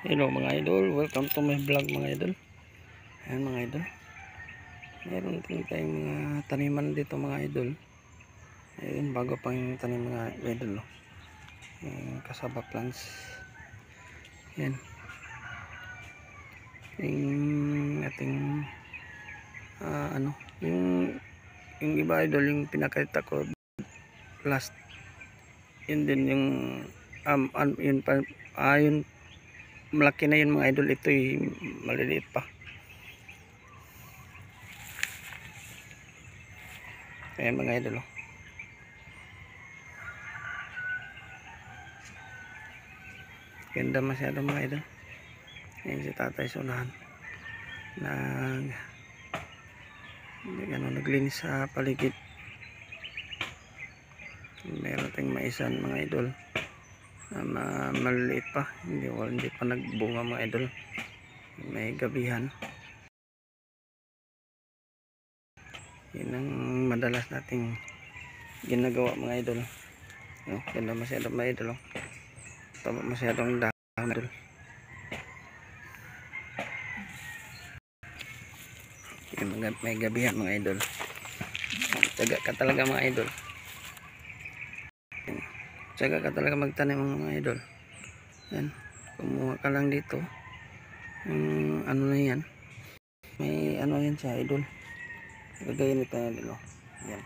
Hello mga idol, welcome to my vlog mga idol. Ayan mga idol, meron din tayong mga taniman dito mga idol. Ayun, bago pang yung tanim mga idol, yung cassava plants. Ayan, yung ating yung iba idol, yung pinakita ko last, yun din yung yun malaki na yun mga idol. Ito yung maliliit pa. Ayan mga idol, ganda masyado mga idol. Ayan si tatay sa unahan, naglinis sa paligid. Meron tayong maisan mga idol na maliliit pa, hindi pa nagbunga mga idol. May gabihan. Yun ang madalas nating ginagawa mga idol. Ganda masyado mga idol. Tama masyadong dahon idol. May gabihan mga idol. Tsaga ka talaga mga idol. Tsaga ka talaga magtanim mga idol. Yan, kumuha ka lang dito. Ano na yan, may ano yan siya idol. Gagawin nito yan idol. Yan,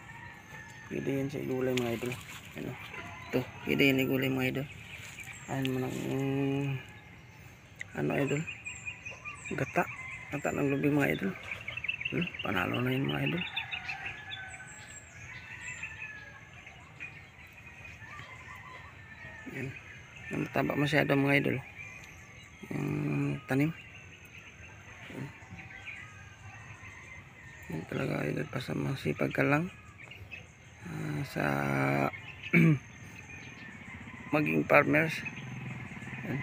pwede yan sa igulay mga idol. Ito, pwede yan igulay mga idol. Ayan mo ng ano idol, gata ng lubi mga idol. Panalo na yun mga idol. Yan, mataba masyado mga idol yung tanim. Yan talaga idol, basta masipag ka lang sa maging farmers. Yan,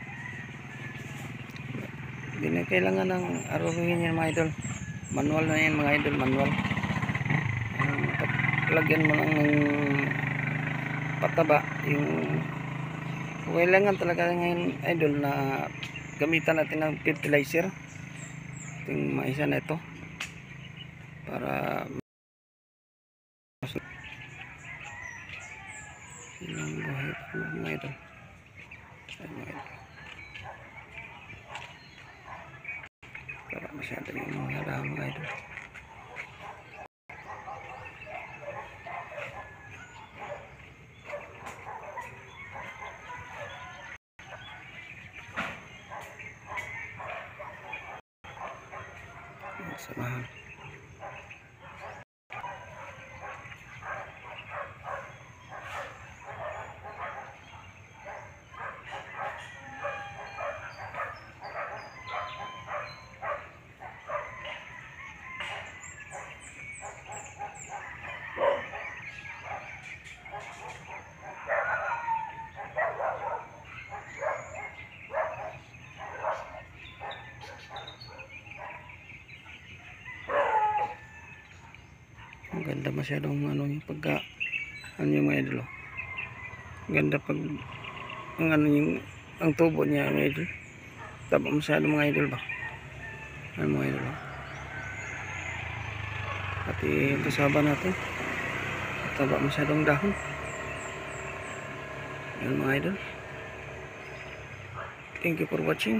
hindi na kailangan ng aruhin yan mga idol. Manual na yan mga idol, manual. Lagyan mo lang ng pataba. Yung kailangan talaga ngayon idol na gamitan natin ng fertilizer. Ating maisa na ito para ilang buhay mga idol. Para masyado yung mga dahon mga idol. Samahan. Ganda masyadong ano yung pagka yung mga idol. Ganda pag ang tubo niya mga idol. Taba masyado mga idol ba? Mga idol. Pati yung kasaba natin, taba masyadong dahon. Yan mga idol. Thank you for watching.